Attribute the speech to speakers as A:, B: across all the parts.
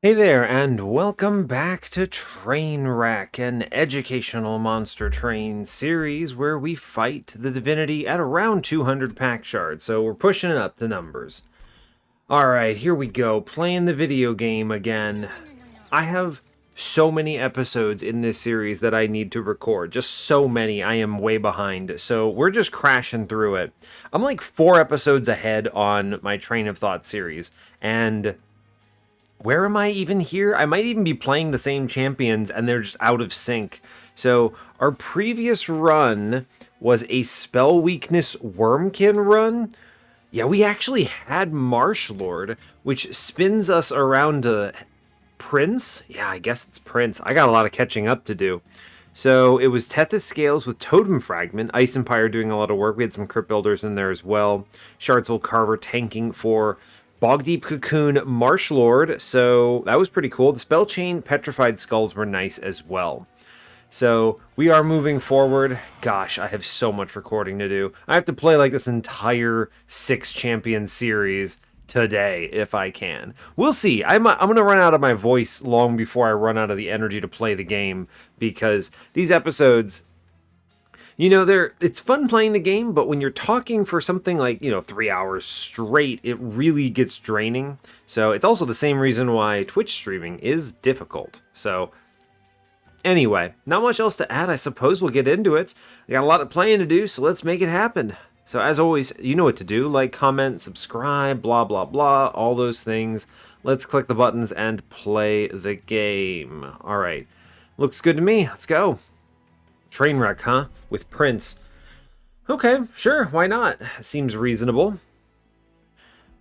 A: Hey there, and welcome back to Trainwreck, an educational monster train series where we fight the Divinity at around 200 Pact Shards, so we're pushing it up the numbers. Alright, here we go, playing the video game again. I have so many episodes in this series that I need to record, just so many, I am way behind, so we're just crashing through it. I'm like 4 episodes ahead on my Train of Thought series, and where am I even here? I might even be playing the same champions and they're just out of sync. So our previous run was a spell weakness Wormkin run. Yeah, we actually had Marsh Lord, which spins us around to Prince. Yeah, I guess it's Prince. I got a lot of catching up to do. So it was Tethys Scales with Totem Fragment, Ice Empire doing a lot of work. We had some Crypt Builders in there as well. Shardsville Carver tanking for Bog Deep Cocoon Marsh Lord, so that was pretty cool. The Spell Chain Petrified Skulls were nice as well. So we are moving forward. Gosh, I have so much recording to do. I have to play like this entire 6 champion series today if I can. We'll see. I'm going to run out of my voice long before I run out of the energy to play the game because these episodes, it's fun playing the game, but when you're talking for something like, 3 hours straight, it really gets draining. So it's also the same reason why Twitch streaming is difficult. So anyway, not much else to add. I suppose we'll get into it. I got a lot of playing to do, so let's make it happen. So as always, you know what to do. Like, comment, subscribe, blah, blah, blah, all those things. Let's click the buttons and play the game. All right. Looks good to me. Let's go. Trainwreck, huh? With Prince. Okay, sure, why not? Seems reasonable.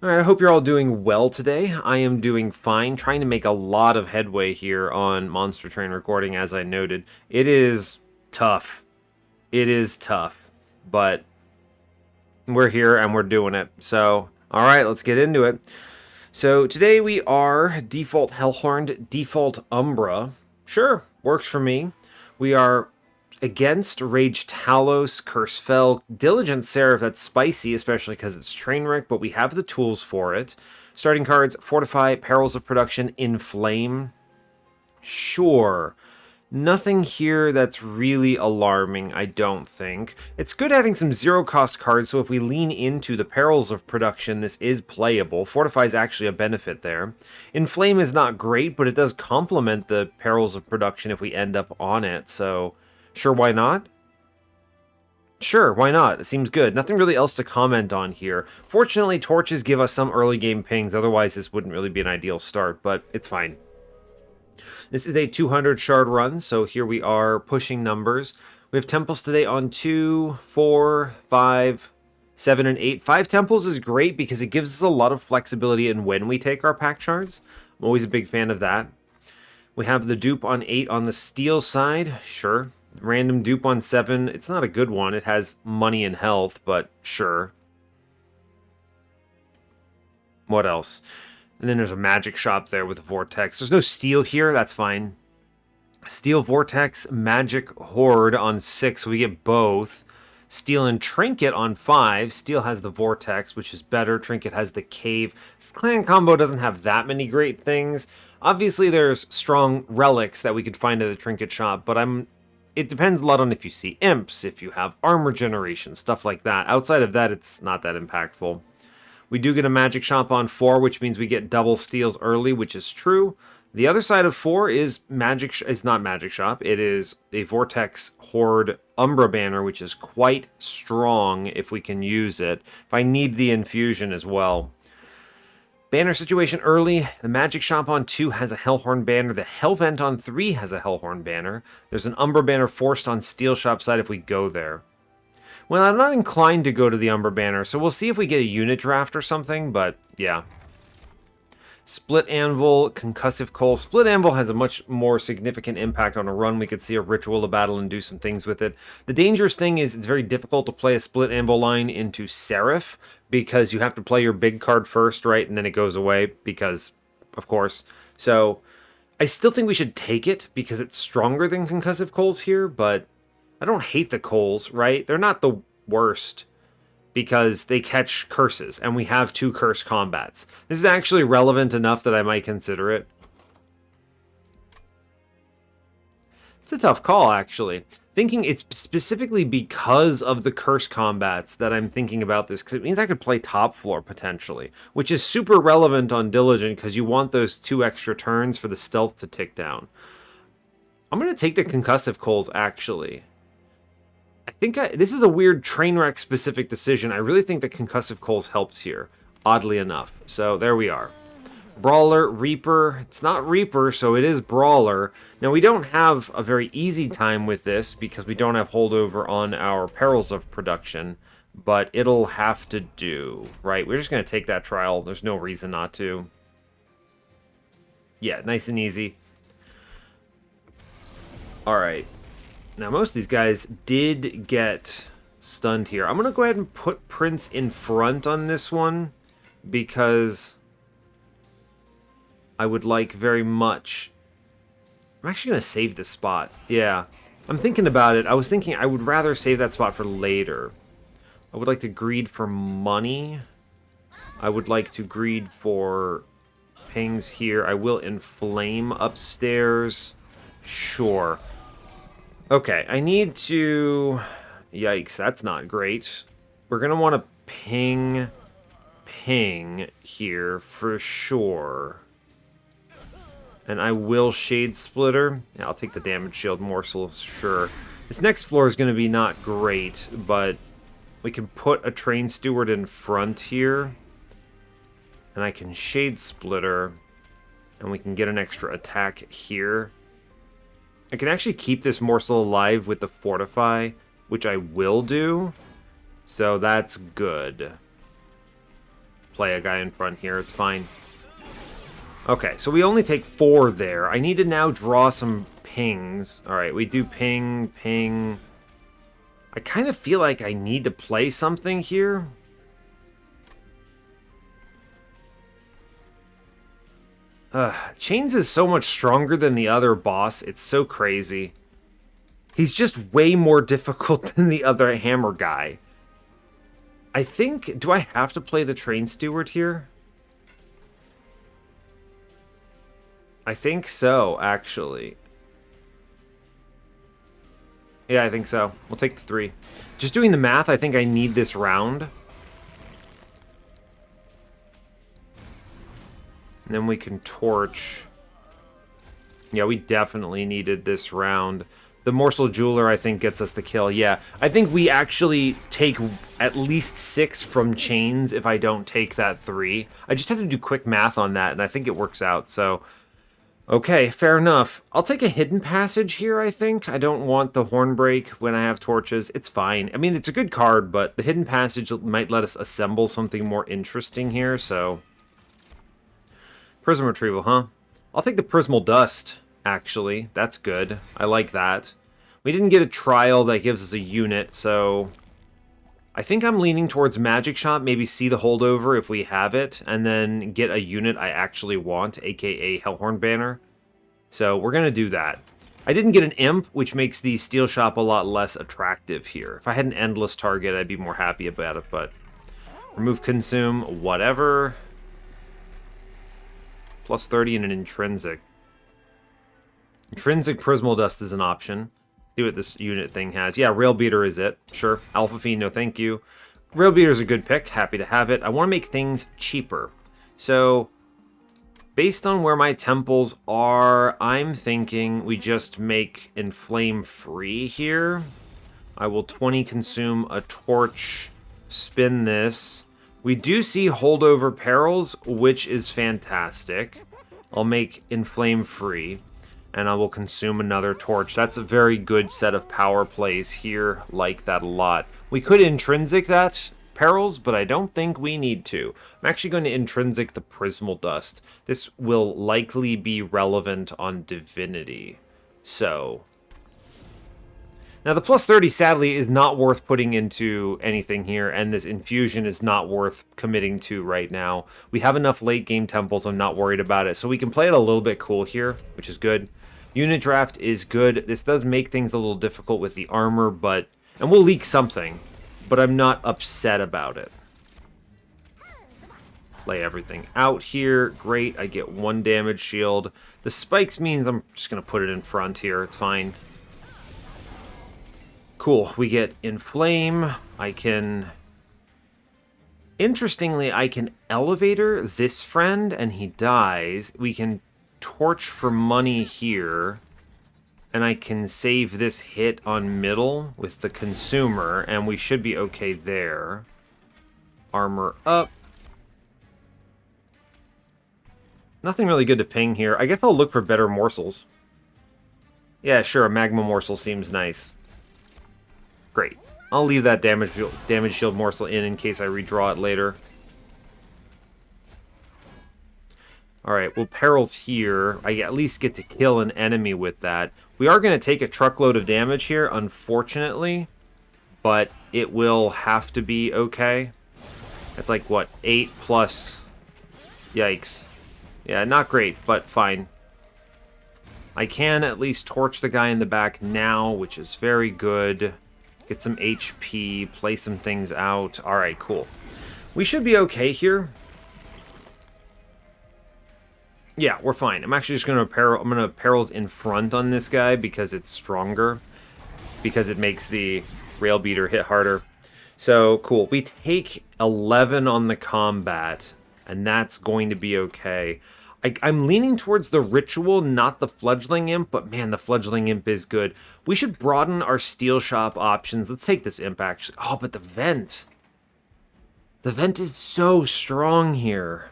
A: Alright, I hope you're all doing well today. I am doing fine, trying to make a lot of headway here on Monster Train recording, as I noted. It is tough. It is tough, but we're here and we're doing it. So, alright, let's get into it. So, today we are default Hellhorned, default Umbra. Sure, works for me. We are against Rage Talos, Curse Fell, Diligent Seraph, that's spicy, especially because it's Trainwreck, but we have the tools for it. Starting cards, Fortify, Perils of Production, Inflame. Sure. Nothing here that's really alarming, I don't think. It's good having some zero-cost cards, so if we lean into the Perils of Production, this is playable. Fortify is actually a benefit there. Inflame is not great, but it does complement the Perils of Production if we end up on it, so sure, why not? Sure, why not? It seems good. Nothing really else to comment on here. Fortunately, torches give us some early game pings, otherwise this wouldn't really be an ideal start, but it's fine. This is a 200 shard run, so here we are pushing numbers. We have temples today on 2, 4, 5, 7, and 8. 5 temples is great because it gives us a lot of flexibility in when we take our Pact Shards. I'm always a big fan of that. We have the dupe on 8 on the steel side, sure. Random dupe on 7. It's not a good one. It has money and health, but sure. What else? And then there's a magic shop there with a vortex. There's no steel here. That's fine. Steel vortex, magic horde on 6. So we get both. Steel and trinket on 5. Steel has the vortex, which is better. Trinket has the cave. This clan combo doesn't have that many great things. Obviously, there's strong relics that we could find at the trinket shop, but it depends a lot on if you see imps, if you have armor generation, stuff like that. Outside of that, it's not that impactful. We do get a magic shop on 4, which means we get double steals early, which is true. The other side of 4 is not magic shop. It is a vortex horde Umbra banner, which is quite strong if we can use it. If I need the infusion as well. Banner situation early. The Magic Shop on 2 has a Hellhorn banner. The Hellvent on 3 has a Hellhorn banner. There's an Umbra banner forced on Steel Shop side if we go there. Well, I'm not inclined to go to the Umbra banner, so we'll see if we get a unit draft or something, but yeah. Split Anvil, Concussive Coal. Split Anvil has a much more significant impact on a run. We could see a Ritual of Battle and do some things with it. The dangerous thing is it's very difficult to play a Split Anvil line into Seraph because you have to play your big card first, right? And then it goes away because, of course. So I still think we should take it because it's stronger than Concussive Coals here, but I don't hate the Coals, right? They're not the worst because they catch curses, and we have 2 curse combats. This is actually relevant enough that I might consider it. It's a tough call, actually. Thinking it's specifically because of the curse combats that I'm thinking about this, because it means I could play top floor potentially, which is super relevant on Diligent because you want those 2 extra turns for the stealth to tick down. I'm going to take the concussive coals, actually. I think this is a weird Trainwreck specific decision. I really think the concussive coals helps here, oddly enough. So there we are. Brawler, Reaper. It's not Reaper, so it is Brawler. Now, we don't have a very easy time with this because we don't have holdover on our Perils of Production, but it'll have to do, right? We're just going to take that trial. There's no reason not to. Yeah, nice and easy. All right. Now, most of these guys did get stunned here. I'm going to go ahead and put Prince in front on this one because I would like very much... I'm actually going to save this spot. Yeah, I'm thinking about it. I was thinking I would rather save that spot for later. I would like to greed for money. I would like to greed for pings here. I will inflame upstairs. Sure. Okay, I need to... Yikes, that's not great. We're going to want to ping here for sure. And I will Shade Splitter. Yeah, I'll take the damage shield morsel, sure. This next floor is going to be not great, but we can put a Train Steward in front here. And I can Shade Splitter. And we can get an extra attack here. I can actually keep this morsel alive with the Fortify, which I will do. So that's good. Play a guy in front here, it's fine. Okay, so we only take 4 there. I need to now draw some pings. Alright, we do ping, ping. I kind of feel like I need to play something here. Chains is so much stronger than the other boss. It's so crazy. He's just way more difficult than the other hammer guy. I think... Do I have to play the Train Steward here? I think so, actually. Yeah, I think so. We'll take the 3. Just doing the math, I think I need this round. And then we can torch. Yeah, we definitely needed this round. The Morsel Jeweler, I think, gets us the kill. Yeah, I think we actually take at least 6 from chains if I don't take that 3. I just had to do quick math on that, and I think it works out, so... Okay, fair enough. I'll take a hidden passage here, I think. I don't want the Hornbreak when I have torches. It's fine. I mean, it's a good card, but the hidden passage might let us assemble something more interesting here, so... Prism Retrieval, huh? I'll take the Prismal Dust, actually. That's good. I like that. We didn't get a trial that gives us a unit, so... I think I'm leaning towards Magic Shot, maybe see the holdover if we have it, and then get a unit I actually want, aka Hellhorned Banner. So we're going to do that. I didn't get an Imp, which makes the Steel Shop a lot less attractive here. If I had an Endless target, I'd be more happy about it, but... Remove Consume, whatever. Plus 30 and an Intrinsic. Intrinsic Prismal Dust is an option. See what this unit thing has. Yeah, Rail Beater is it. Sure. Alpha Fiend, no thank you. Rail Beater is a good pick. Happy to have it. I want to make things cheaper. So, based on where my temples are, I'm thinking we just make Inflame free here. I will 20 consume a torch, spin this. We do see holdover perils, which is fantastic. I'll make Inflame free. And I will consume another torch. That's a very good set of power plays here. Like that a lot. We could intrinsic that perils, but I don't think we need to. I'm actually going to intrinsic the Prismal Dust. This will likely be relevant on Divinity. So... Now the plus 30 sadly is not worth putting into anything here, and this infusion is not worth committing to right now. We have enough late game temples, I'm not worried about it. So we can play it a little bit cool here, which is good. Unit draft is good. This does make things a little difficult with the armor, but... And we'll leak something, but I'm not upset about it. Lay everything out here. Great, I get 1 damage shield. The spikes means I'm just going to put it in front here. It's fine. Cool. We get Inflame. I can... Interestingly, I can Elevator this friend, and he dies. We can Torch for money here. And I can save this hit on middle with the Consumer, and we should be okay there. Armor up. Nothing really good to ping here. I guess I'll look for better morsels. Yeah, sure, a Magma Morsel seems nice. Great. I'll leave that damage shield morsel in case I redraw it later. Alright, well, Perils here. I at least get to kill an enemy with that. We are going to take a truckload of damage here, unfortunately. But it will have to be okay. That's like, what, 8 plus... Yikes. Yeah, not great, but fine. I can at least torch the guy in the back now, which is very good. Get some HP, play some things out. Alright, cool. We should be okay here. Yeah, we're fine. I'm actually just going to Perils in front on this guy because it's stronger. Because it makes the Rail Beater hit harder. So, cool. We take 11 on the combat, and that's going to be okay. I'm leaning towards the Ritual, not the Fledgling Imp, but man, the Fledgling Imp is good. We should broaden our Steel Shop options. Let's take this Imp, actually. Oh, but the Vent. The Vent is so strong here.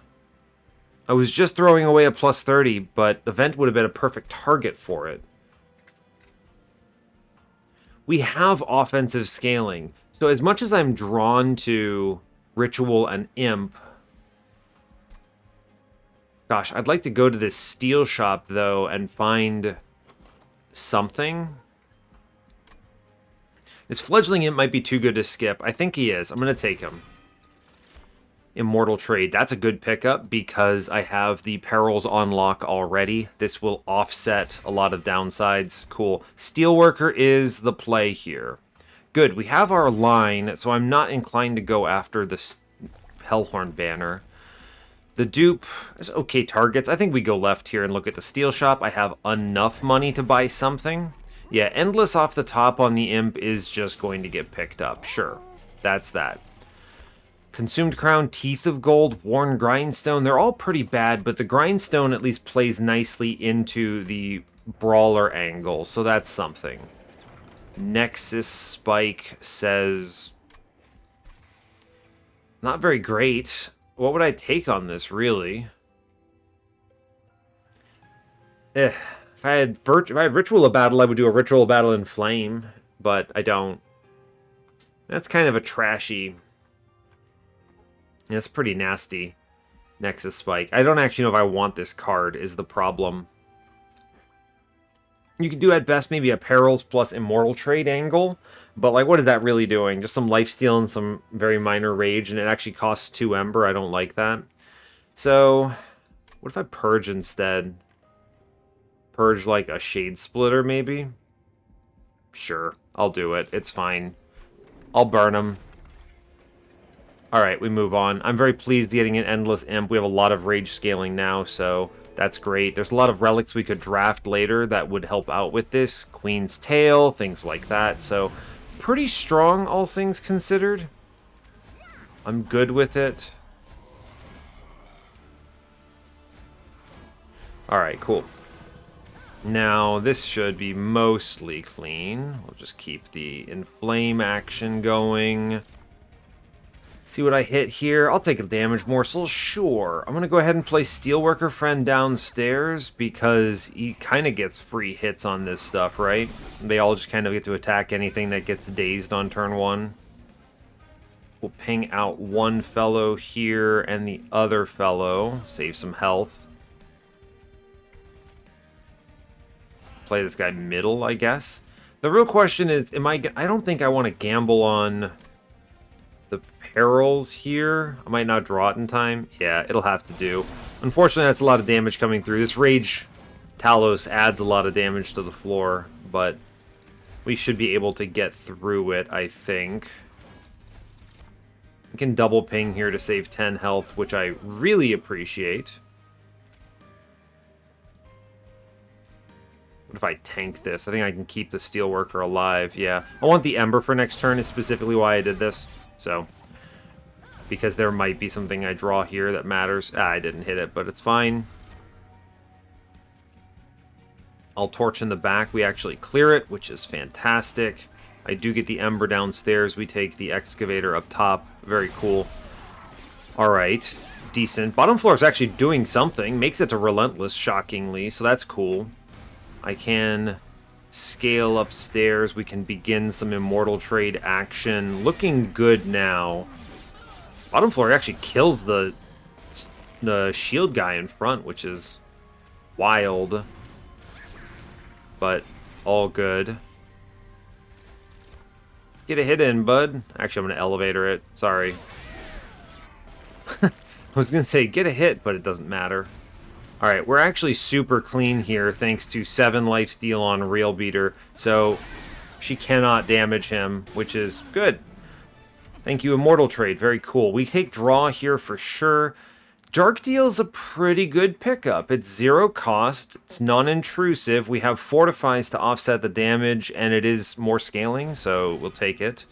A: I was just throwing away a plus 30, but the Vent would have been a perfect target for it. We have offensive scaling. So as much as I'm drawn to Ritual and Imp... Gosh, I'd like to go to this Steel Shop, though, and find something. This Fledgling Imp might be too good to skip. I think he is. I'm going to take him. Immortal Trade. That's a good pickup because I have the Perils on lock already. This will offset a lot of downsides. Cool. Steelworker is the play here. Good. We have our line, so I'm not inclined to go after the Hellhorned banner. The dupe is okay targets. I think we go left here and look at the Steel Shop. I have enough money to buy something. Yeah, Endless off the top on the Imp is just going to get picked up. Sure, that's that. Consumed Crown, Teeth of Gold, Worn Grindstone. They're all pretty bad, but the Grindstone at least plays nicely into the Brawler angle, so that's something. Nexus Spike says... Not very great. What would I take on this, really? If I had Ritual of Battle, I would do a Ritual of Battle in Flame, but I don't. That's kind of a trashy... That's pretty nasty. Nexus Spike. I don't actually know if I want this card, is the problem. You could do at best maybe a Perils plus Immortal Trade angle, but like, what is that really doing? Just some lifesteal and some very minor rage, and it actually costs 2 Ember. I don't like that. So, what if I Purge instead? Purge like a Shade Splitter, maybe? Sure, I'll do it. It's fine. I'll burn him. Alright, we move on. I'm very pleased getting an Endless Imp. We have a lot of rage scaling now, so that's great. There's a lot of relics we could draft later that would help out with this. Queen's Tail, things like that. So, pretty strong, all things considered. I'm good with it. Alright, cool. Now, this should be mostly clean. We'll just keep the Inflame action going. See what I hit here. I'll take a damage morsel, sure. I'm going to go ahead and play Steelworker Friend downstairs because he kind of gets free hits on this stuff, right? They all just kind of get to attack anything that gets dazed on turn 1. We'll ping out one fellow here and the other fellow. Save some health. Play this guy middle, I guess. The real question is, I don't think I want to gamble on the Perils here. I might not draw it in time. Yeah, it'll have to do. Unfortunately, that's a lot of damage coming through. This Rage Talos adds a lot of damage to the floor, but we should be able to get through it, I think. We can double ping here to save 10 health, which I really appreciate. What if I tank this? I think I can keep the Steelworker alive. Yeah. I want the Ember for next turn is specifically why I did this. So, because there might be something I draw here that matters. Ah, I didn't hit it, but it's fine. I'll Torch in the back. We actually clear it, which is fantastic. I do get the Ember downstairs. We take the Excavator up top. Very cool. Alright. Decent. Bottom floor is actually doing something. Makes it to Relentless, shockingly, so that's cool. I can scale upstairs. We can begin some Immortal Trade action. Looking good now. Bottom floor actually kills the shield guy in front, which is wild. But all good. Get a hit in, bud. Actually, I'm going to elevator it. Sorry. I was going to say get a hit, but it doesn't matter. Alright, we're actually super clean here thanks to 7 lifesteal on Real Beater. So she cannot damage him, which is good. Thank you, Immortal Trade. Very cool. We take draw here for sure. Dark Deal is a pretty good pickup. It's 0 cost, it's non-intrusive, we have Fortifies to offset the damage, and it is more scaling, so we'll take it.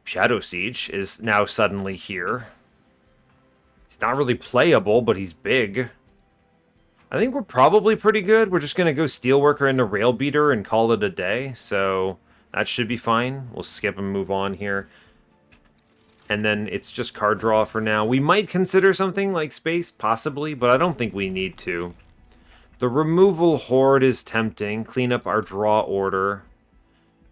A: Shadow Siege is now suddenly here. He's not really playable, but he's big. I think we're probably pretty good. We're just going to go Steelworker into Rail Beater and call it a day, so that should be fine. We'll skip and move on here. And then it's just card draw for now. We might consider something like Space, possibly, but I don't think we need to. The Removal Horde is tempting. Clean up our draw order.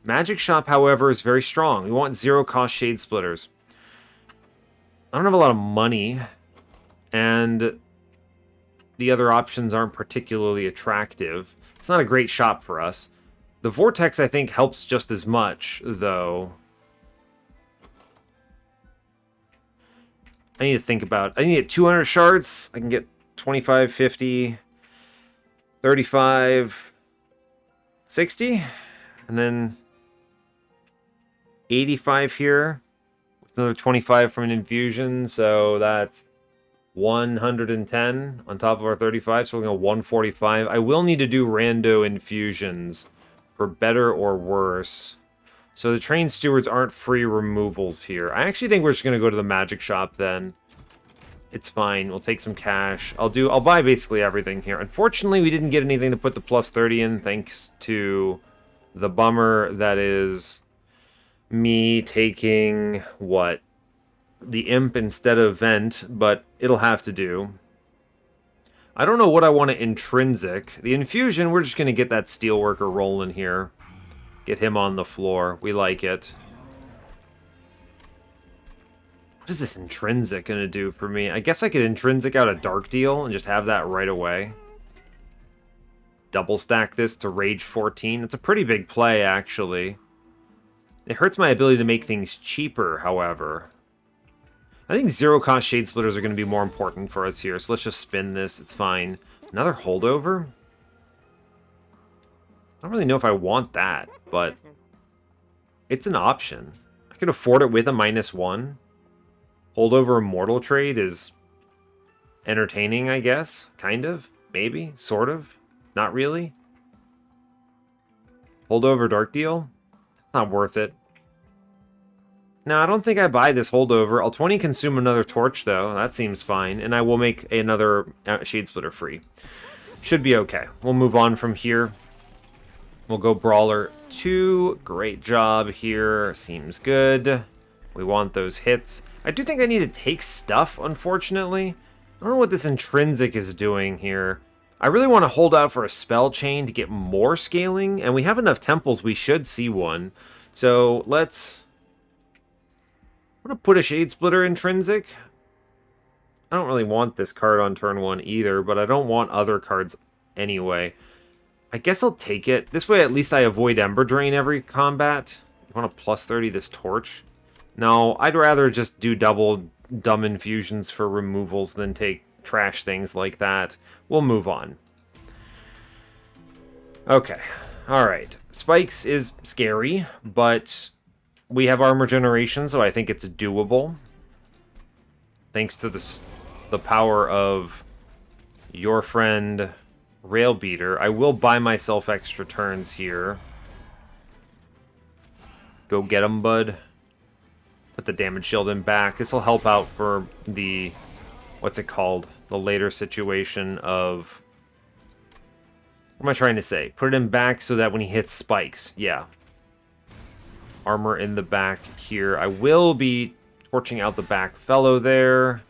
A: Magic Shop, however, is very strong. We want 0 cost Shade Splitters. I don't have a lot of money, and the other options aren't particularly attractive. It's not a great shop for us. The Vortex, I think, helps just as much, though. I need to think about... I need to get 200 shards. I can get 25, 50, 35, 60, and then 85 here. With another 25 from an infusion, so that's 110 on top of our 35, so we're going to 145. I will need to do rando infusions for better or worse. So the Train Stewards aren't free removals here. I actually think we're just going to go to the Magic Shop then. It's fine. We'll take some cash. I'll buy basically everything here. Unfortunately, we didn't get anything to put the plus 30 in thanks to the bummer that is me taking, what? The Imp instead of Vent, but it'll have to do. I don't know what I want to intrinsic. The Infusion, we're just going to get that Steelworker rolling here. Get him on the floor. We like it. What is this intrinsic going to do for me? I guess I could intrinsic out a Dark Deal and just have that right away. Double stack this to Rage 14. It's a pretty big play, actually. It hurts my ability to make things cheaper, however. I think 0 cost Shade Splitters are going to be more important for us here, so let's just spin this. It's fine. Another holdover? I don't really know if I want that, but it's an option. I could afford it with a -1. Holdover Immortal Trade is entertaining, I guess. Kind of. Maybe. Sort of. Not really. Holdover Dark Deal? Not worth it. No, I don't think I buy this holdover. I'll 20 consume another torch, though. That seems fine. And I will make another Shade Splitter free. Should be okay. We'll move on from here. We'll go Brawler 2. Great job here. Seems good. We want those hits. I do think I need to take stuff, unfortunately. I don't know what this intrinsic is doing here. I really want to hold out for a spell chain to get more scaling. And we have enough temples, we should see one. So let's... I'm going to put a Shade Splitter intrinsic. I don't really want this card on turn 1 either, but I don't want other cards anyway. I guess I'll take it. This way at least I avoid Ember Drain every combat. You want to plus 30 this torch? No, I'd rather just do double dumb infusions for removals than take trash things like that. We'll move on. Okay. Alright. Spikes is scary, but we have armor generation, so I think it's doable. Thanks to the power of your friend Rail Beater. I will buy myself extra turns here. Go get him, bud. Put the damage shield in back. This will help out for the... what's it called? The later situation of... what am I trying to say? Put it in back so that when he hits spikes. Yeah. Armor in the back here. I will be torching out the back fellow there.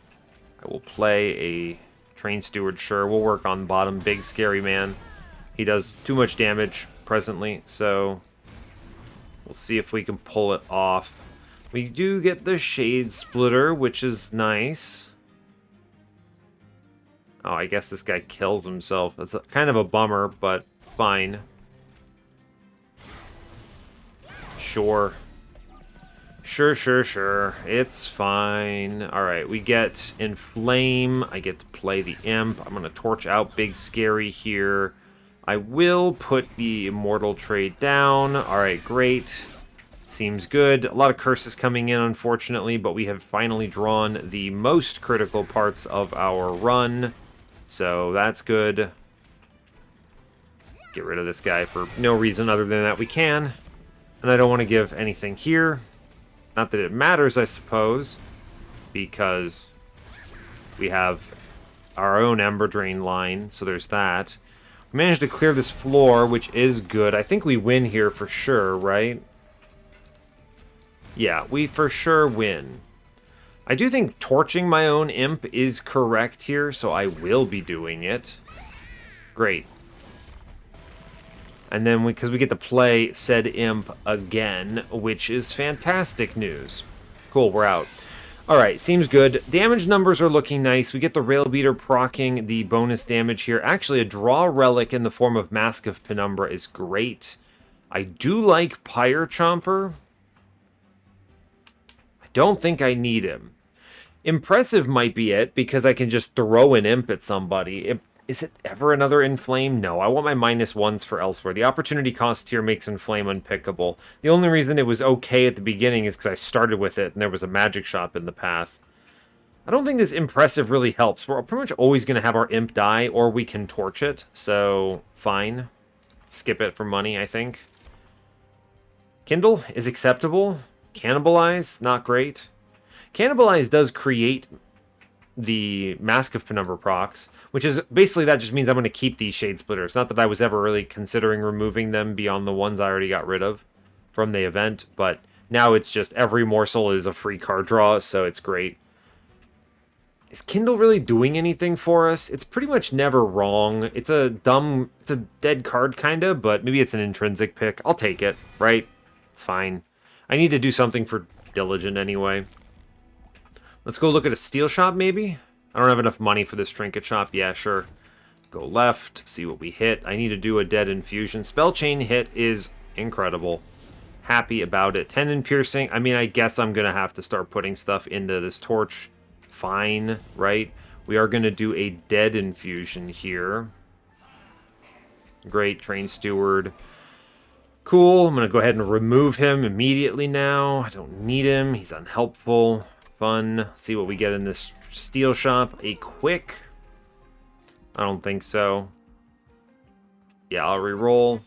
A: I will play a Train Steward, sure. We'll work on bottom. Big, scary man. He does too much damage presently, so we'll see if we can pull it off. We do get the Shade Splitter, which is nice. Oh, I guess this guy kills himself. That's kind of a bummer, but fine. Sure. Sure. It's fine. Alright, we get Inflame. I get to play the Imp. I'm going to torch out Big Scary here. I will put the Immortal Trade down. Alright, great. Seems good. A lot of curses coming in, unfortunately, but we have finally drawn the most critical parts of our run. So that's good. Get rid of this guy for no reason other than that we can. And I don't want to give anything here. Not that it matters, I suppose, because we have our own Ember Drain line, so there's that. We managed to clear this floor, which is good. I think we win here for sure, right? Yeah, we for sure win. I do think torching my own imp is correct here, so I will be doing it. Great. And then because we get to play said imp again, which is fantastic news. Cool, we're out. Alright, seems good. Damage numbers are looking nice. We get the Rail Beater proccing the bonus damage here. Actually, a draw relic in the form of Mask of Penumbra is great. I do like Pyre Chomper. I don't think I need him. Impressive might be it, because I can just throw an imp at somebody. Is it ever another Inflame? No, I want my -1s for elsewhere. The opportunity cost here makes Inflame unpickable. The only reason it was okay at the beginning is because I started with it and there was a magic shop in the path. I don't think this impressive really helps. We're pretty much always going to have our imp die, or we can torch it, so fine. Skip it for money, I think. Kindle is acceptable. Cannibalize, not great. Cannibalize does create the Mask of Penumbra procs, which is basically that just means I'm going to keep these Shade Splitters. Not that I was ever really considering removing them beyond the ones I already got rid of from the event, but now it's just every morsel is a free card draw, so it's great. Is Kindle really doing anything for us? It's pretty much never wrong. It's a dead card kinda, but maybe it's an intrinsic pick. I'll take it, right? It's fine. I need to do something for Diligent anyway. Let's go look at a steel shop, maybe? I don't have enough money for this trinket shop. Yeah, sure. Go left, see what we hit. I need to do a dead infusion. Spell chain hit is incredible. Happy about it. Tendon piercing. I mean, I guess I'm going to have to start putting stuff into this torch. Fine, right? We are going to do a dead infusion here. Great, Train Steward. Cool. I'm going to go ahead and remove him immediately now. I don't need him. He's unhelpful. Fun. See what we get in this steel shop. A quick. I don't think so. Yeah, I'll reroll.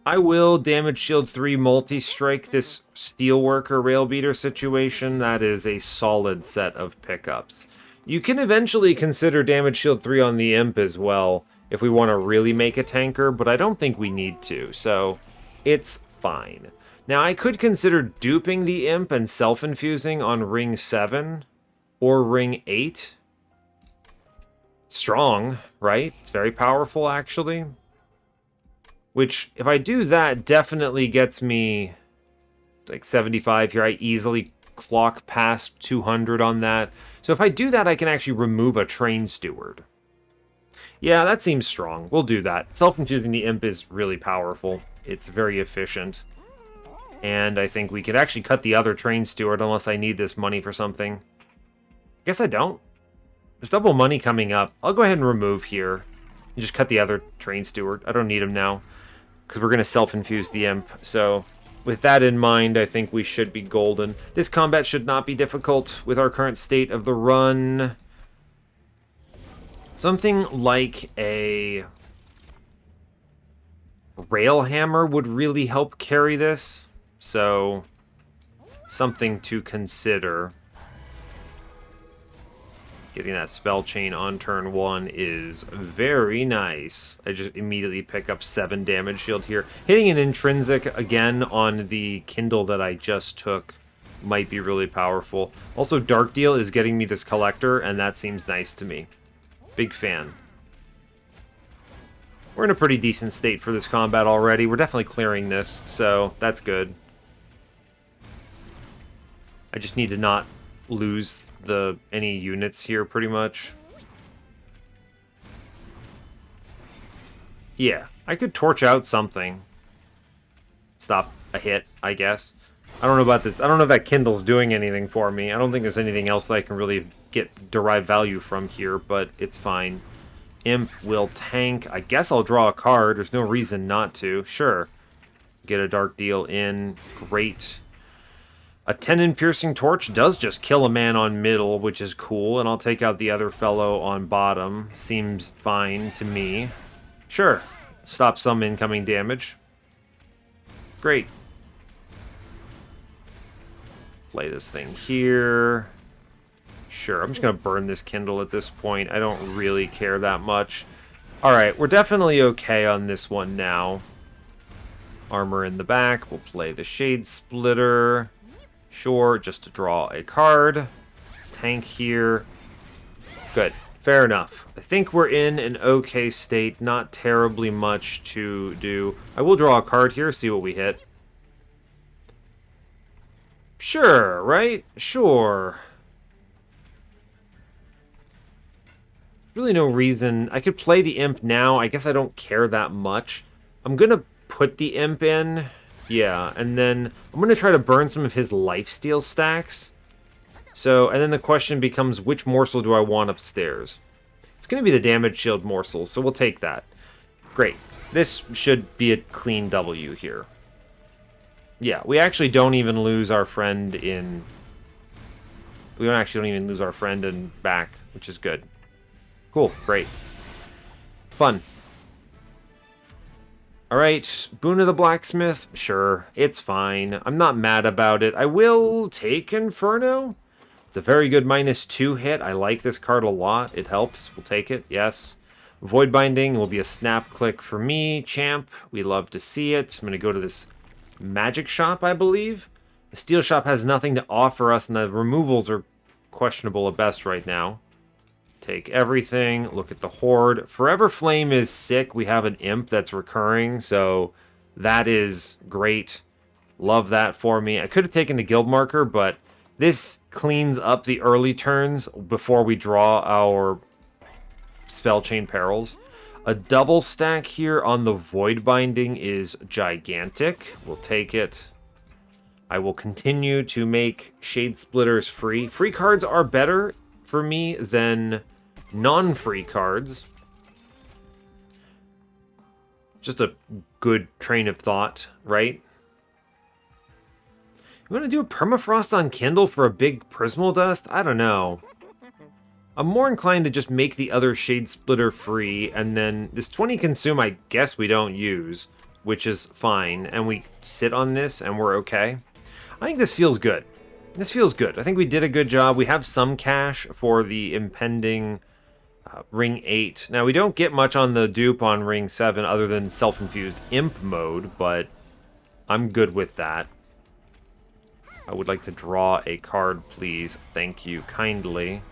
A: I will damage shield 3 multi-strike this steelworker rail beater situation. That is a solid set of pickups. You can eventually consider damage shield 3 on the imp as well if we want to really make a tanker, but I don't think we need to, so it's fine. Now, I could consider duping the imp and self-infusing on ring 7 or ring 8. Strong, right? It's very powerful, actually. Which, if I do that, definitely gets me like 75 here. I easily clock past 200 on that. So if I do that, I can actually remove a Train Steward. Yeah, that seems strong. We'll do that. Self-infusing the imp is really powerful. It's very efficient. And I think we could actually cut the other Train Steward unless I need this money for something. Guess I don't. There's double money coming up. I'll go ahead and remove here. And just cut the other Train Steward. I don't need him now, because we're going to self-infuse the imp. So with that in mind, I think we should be golden. This combat should not be difficult with our current state of the run. Something like a Railhammer would really help carry this, so something to consider. Getting that spell chain on turn 1 is very nice. I just immediately pick up 7 damage shield here. Hitting an intrinsic again on the Kindle that I just took might be really powerful. Also, Dark Deal is getting me this collector, and that seems nice to me. Big fan. We're in a pretty decent state for this combat already. We're definitely clearing this, so that's good. I just need to not lose any units here, pretty much. Yeah, I could torch out something. Stop a hit, I guess. I don't know about this. I don't know if that Kindle's doing anything for me. I don't think there's anything else that I can really derive value from here, but it's fine. Imp will tank. I guess I'll draw a card. There's no reason not to. Sure. Get a Dark Deal in. Great. A Tenon-piercing Torch does just kill a man on middle, which is cool, and I'll take out the other fellow on bottom. Seems fine to me. Sure. Stop some incoming damage. Great. Play this thing here. Sure, I'm just going to burn this Kindle at this point. I don't really care that much. Alright, we're definitely okay on this one now. Armor in the back. We'll play the Shade Splitter. Sure, just to draw a card. Tank here. Good. Fair enough. I think we're in an okay state. Not terribly much to do. I will draw a card here, see what we hit. Sure, right? Sure. Really no reason. I could play the Imp now. I guess I don't care that much. I'm going to put the Imp in. Yeah, and then I'm going to try to burn some of his lifesteal stacks. So, and then the question becomes, which morsel do I want upstairs? It's going to be the damage shield morsels, so we'll take that. Great. This should be a clean W here. Yeah, we actually don't even lose our friend in... We don't even lose our friend in back, which is good. Cool, great. Fun. Alright, Boon of the Blacksmith. Sure, it's fine. I'm not mad about it. I will take Inferno. It's a very good -2 hit. I like this card a lot. It helps. We'll take it, yes. Void Binding will be a snap click for me, champ. We love to see it. I'm going to go to this magic shop, I believe. The steel shop has nothing to offer us, and the removals are questionable at best right now. Take everything. Look at the Horde. Forever Flame is sick. We have an Imp that's recurring, so that is great. Love that for me. I could have taken the Guild Marker, but this cleans up the early turns before we draw our Spell Chain Perils. A double stack here on the Void Binding is gigantic. We'll take it. I will continue to make Shade Splitters free. Free cards are better for me than non-free cards. Just a good train of thought, right? You want to do a Permafrost on Kindle for a big Prismal Dust? I don't know. I'm more inclined to just make the other Shade Splitter free, and then this 20 Consume I guess we don't use, which is fine, and we sit on this and we're okay. I think this feels good. This feels good. I think we did a good job. We have some cash for the impending Ring 8. Now, we don't get much on the dupe on Ring 7 other than self-infused Imp mode, but I'm good with that. I would like to draw a card, please. Thank you kindly.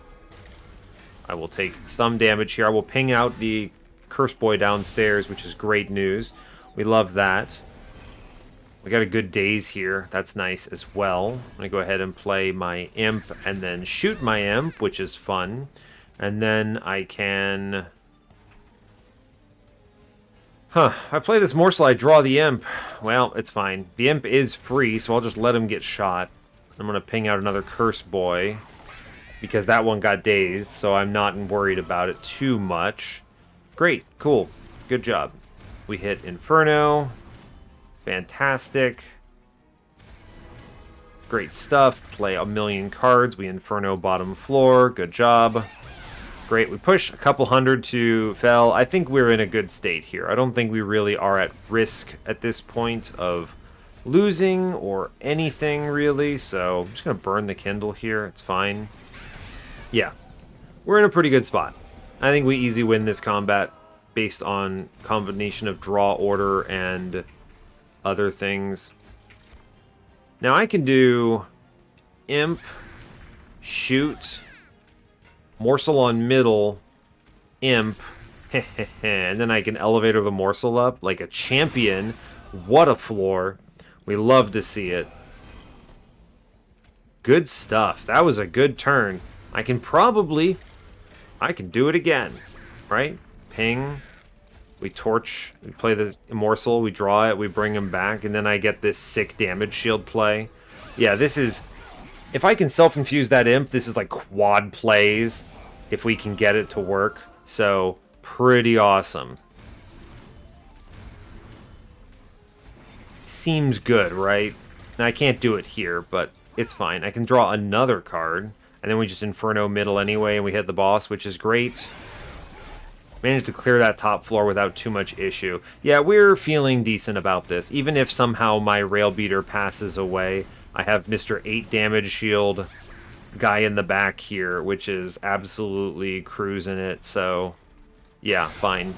A: I will take some damage here. I will ping out the Curse Boy downstairs, which is great news. We love that. We got a good daze here. That's nice as well. I'm going to go ahead and play my Imp and then shoot my Imp, which is fun. And then I can... I play this morsel, I draw the Imp. Well, it's fine. The Imp is free, so I'll just let him get shot. I'm going to ping out another Curse Boy, because that one got dazed, so I'm not worried about it too much. Great, cool, good job. We hit Inferno. Fantastic. Great stuff. Play a million cards. We Inferno bottom floor. Good job. Great, we push a couple hundred to Fel. I think we're in a good state here. I don't think we really are at risk at this point of losing or anything, really. So I'm just going to burn the Kindle here. It's fine. Yeah, we're in a pretty good spot. I think we easy win this combat based on combination of draw order and other things. Now I can do Imp, shoot, morsel on middle, Imp, and then I can elevator the morsel up like a champion. What a floor. We love to see it. Good stuff. That was a good turn. I can do it again, right? Ping. We torch, we play the morsel, we draw it, we bring him back, and then I get this sick damage shield play. Yeah, this is... If I can self-infuse that Imp, this is like quad plays if we can get it to work. So, pretty awesome. Seems good, right? Now, I can't do it here, but it's fine. I can draw another card, and then we just Inferno middle anyway, and we hit the boss, which is great. Managed to clear that top floor without too much issue. Yeah, we're feeling decent about this. Even if somehow my Rail Beater passes away, I have Mr. 8 damage shield guy in the back here, which is absolutely cruising it. So, yeah, fine.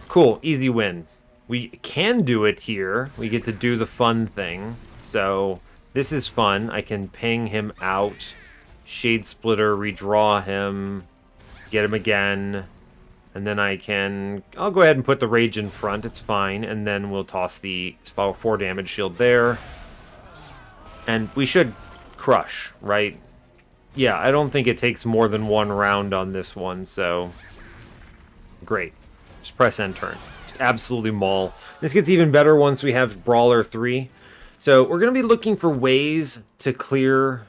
A: Cool, easy win. We can do it here. We get to do the fun thing. So, this is fun. I can ping him out. Shade Splitter, redraw him. Get him again. And then I'll go ahead and put the Rage in front. It's fine. And then we'll toss the 4 damage shield there. And we should crush, right? Yeah, I don't think it takes more than 1 round on this one, so... Great. Just press end turn. Just absolutely maul. This gets even better once we have Brawler 3. So we're going to be looking for ways to clear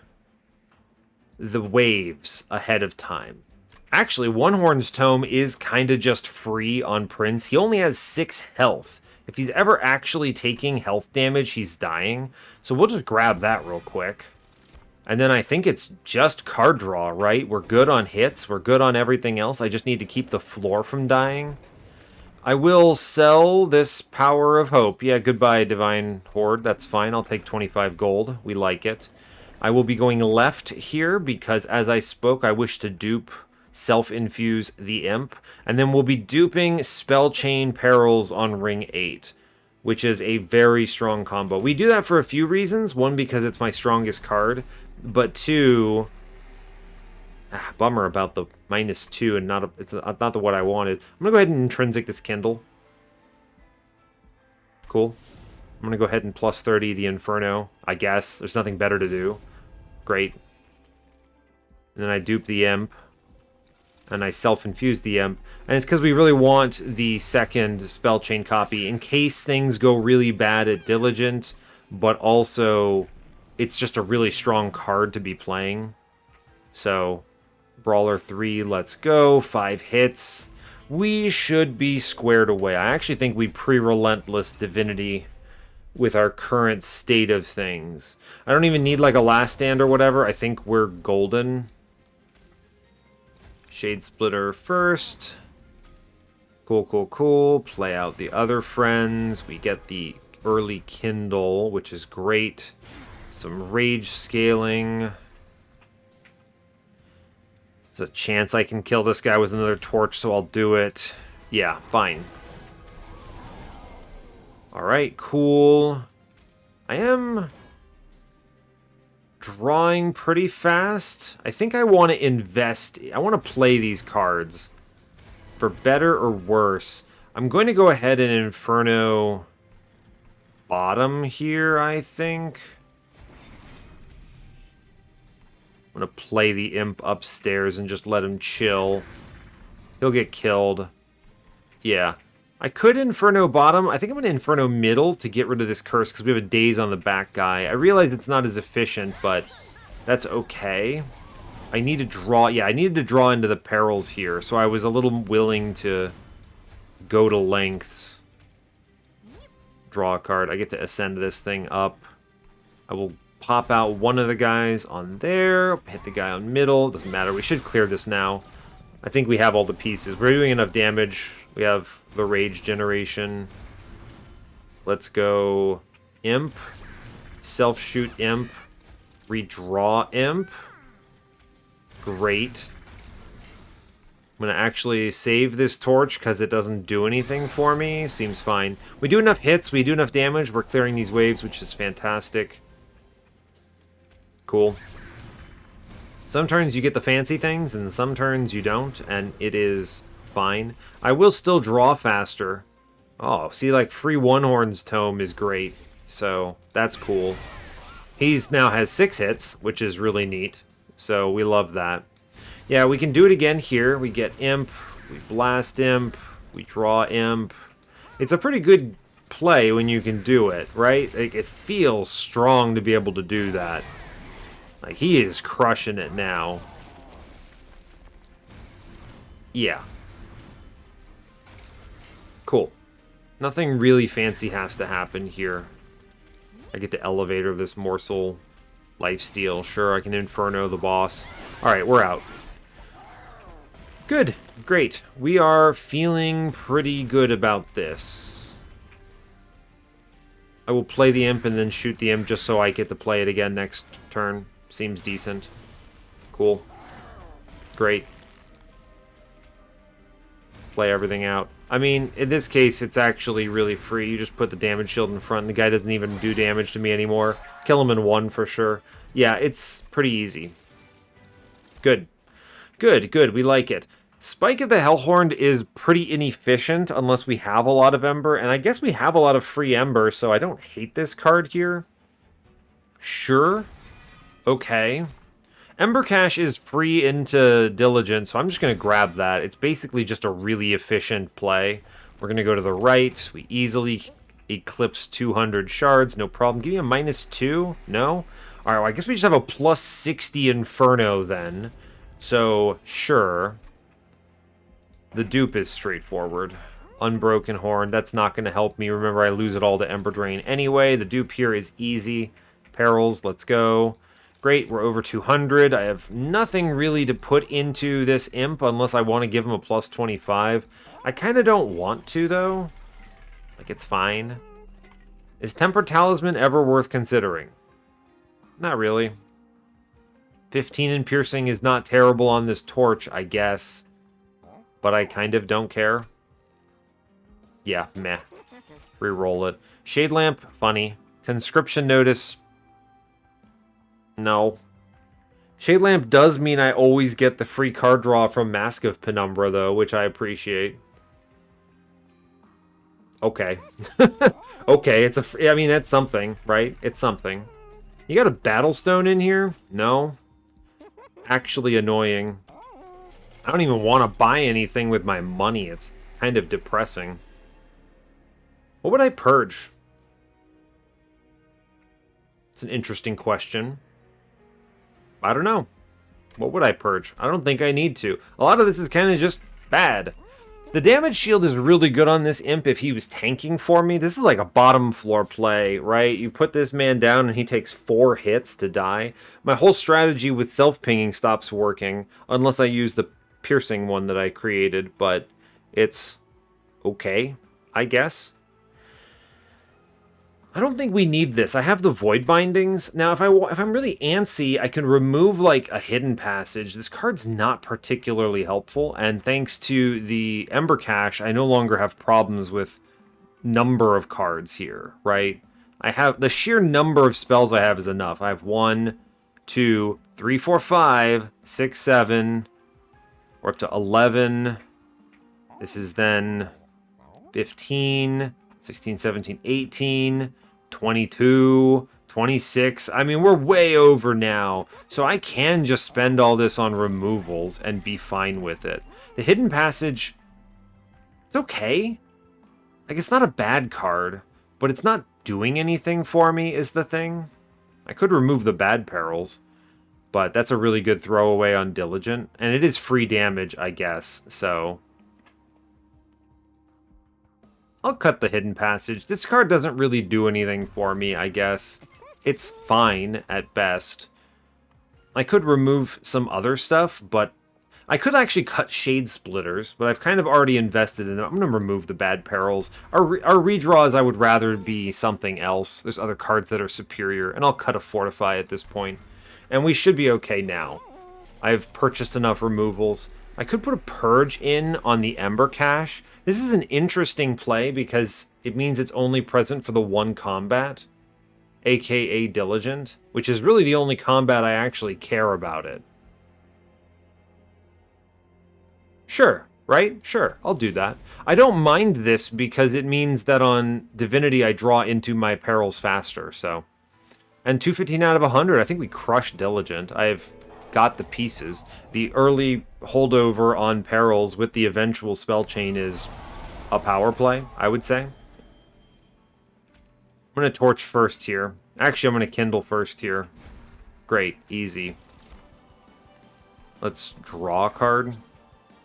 A: the waves ahead of time. Actually, One Horn's Tome is kind of just free on Prince. He only has 6 health. If he's ever actually taking health damage, he's dying. So we'll just grab that real quick. And then I think it's just card draw, right? We're good on hits. We're good on everything else. I just need to keep the floor from dying. I will sell this Power of Hope. Yeah, goodbye, Divine Horde. That's fine. I'll take 25 gold. We like it. I will be going left here because, as I spoke, I wish to dupe self-infuse the Imp, and then we'll be duping Spell Chain Perils on Ring 8, which is a very strong combo. We do that for a few reasons. One, because it's my strongest card, but two, bummer about the -2 and it's not the what I wanted. I'm gonna go ahead and intrinsic this Kindle. Cool. I'm gonna go ahead and plus 30 the Inferno, I guess. There's nothing better to do. Great. And then I dupe the Imp. And I self-infuse the Imp. And it's because we really want the second Spell Chain copy in case things go really bad at Diligent, but also it's just a really strong card to be playing. So, Brawler 3, let's go. 5 hits. We should be squared away. I actually think we pre-relentless Divinity with our current state of things. I don't even need like a Last Stand or whatever. I think we're golden. Shade Splitter first. Cool, cool, cool. Play out the other friends. We get the early Kindle, which is great. Some Rage scaling. There's a chance I can kill this guy with another torch, so I'll do it. Yeah, fine. Alright, cool. I am drawing pretty fast. I think I want to invest. I want to play these cards. For better or worse. I'm going to go ahead and Inferno bottom here, I think. I'm going to play the Imp upstairs and just let him chill. He'll get killed. Yeah. I could Inferno bottom. I think I'm going to Inferno middle to get rid of this curse because we have a Daze on the back guy. I realize it's not as efficient, but that's okay. I need to draw. Yeah, I needed to draw into the perils here, so I was a little willing to go to lengths. Draw a card. I get to ascend this thing up. I will pop out one of the guys on there, hit the guy on middle. Doesn't matter. We should clear this now. I think we have all the pieces. We're doing enough damage. We have the rage generation. Let's go Imp, self-shoot Imp, redraw Imp. Great. I'm going to actually save this torch because it doesn't do anything for me. Seems fine. We do enough hits. We do enough damage. We're clearing these waves, which is fantastic. Cool. Some turns you get the fancy things, and some turns you don't, and it is fine. I will still draw faster. Oh, see, like, free One-Horn's Tome is great, so that's cool. He's now has 6 hits, which is really neat, so we love that. Yeah, we can do it again here. We get Imp, we blast Imp, we draw Imp. It's a pretty good play when you can do it, right? Like, it feels strong to be able to do that. Like, he is crushing it now. Yeah. Cool. Nothing really fancy has to happen here. I get the elevator of this morsel. Lifesteal. Sure, I can Inferno the boss. Alright, we're out. Good. Great. We are feeling pretty good about this. I will play the Imp and then shoot the Imp just so I get to play it again next turn. Seems decent. Cool. Great. Play everything out. I mean, in this case, it's actually really free. You just put the damage shield in front, and the guy doesn't even do damage to me anymore. Kill him in 1 for sure. Yeah, it's pretty easy. Good. Good, good. We like it. Spike of the Hellhorned is pretty inefficient unless we have a lot of Ember, and I guess we have a lot of free Ember, so I don't hate this card here. Sure. Okay. Ember Cache is free into Diligent, so I'm just going to grab that. It's basically just a really efficient play. We're going to go to the right. We easily eclipse 200 shards, no problem. Give me a -2? No? Alright, well, I guess we just have a +60 Inferno then. So, sure. The dupe is straightforward. Unbroken Horn, that's not going to help me. Remember, I lose it all to Ember Drain anyway. The dupe here is easy. Perils, let's go. Great, we're over 200. I have nothing really to put into this Imp unless I want to give him a +25. I kind of don't want to, though. Like, it's fine. Is Tempered Talisman ever worth considering? Not really. 15 in Piercing is not terrible on this torch, I guess. But I kind of don't care. Yeah, meh. Reroll it. Shade Lamp, funny. Conscription Notice... No. Shade Lamp does mean I always get the free card draw from Mask of Penumbra, though, which I appreciate. Okay. Okay, it's a... I mean, that's something, right? It's something. You got a Battlestone in here? No. Actually annoying. I don't even want to buy anything with my money. It's kind of depressing. What would I purge? It's an interesting question. I don't know. What would I purge? I don't think I need to. A lot of this is kind of just bad. The damage shield is really good on this Imp if he was tanking for me. This is like a bottom floor play, right? You put this man down and he takes 4 hits to die. My whole strategy with self-pinging stops working unless I use the piercing one that I created, but it's okay, I guess. I don't think we need this. I have the Void Bindings. Now, if I'm really antsy, I can remove, like, a Hidden Passage. This card's not particularly helpful, and thanks to the Ember Cache, I no longer have problems with number of cards here, right? I have... the sheer number of spells I have is enough. I have 1, 2, 3, 4, 5, 6, 7... We're up to 11. This is then 15, 16, 17, 18, 22, 26. I mean, we're way over now. So I can just spend all this on removals and be fine with it. The Hidden Passage, it's okay. Like, it's not a bad card, but it's not doing anything for me is the thing. I could remove the bad perils. But that's a really good throwaway on Diligent. And it is free damage, I guess, so... I'll cut the Hidden Passage. This card doesn't really do anything for me, I guess. It's fine at best. I could remove some other stuff, but I could actually cut Shade Splitters, but I've kind of already invested in them. I'm going to remove the bad perils. Our redraws, I would rather be something else. There's other cards that are superior, and I'll cut a Fortify at this point. And we should be okay now. I've purchased enough removals. I could put a Purge in on the Ember Cache. This is an interesting play because it means it's only present for the one combat, aka Diligent, which is really the only combat I actually care about it. Sure, right? Sure, I'll do that. I don't mind this because it means that on Divinity I draw into my perils faster, so. And 215 out of 100, I think we crushed Diligent. I've got the pieces. The early holdover on perils with the eventual spell chain is a power play, I would say. I'm going to torch first here. Actually, I'm going to kindle first here. Great, easy. Let's draw a card.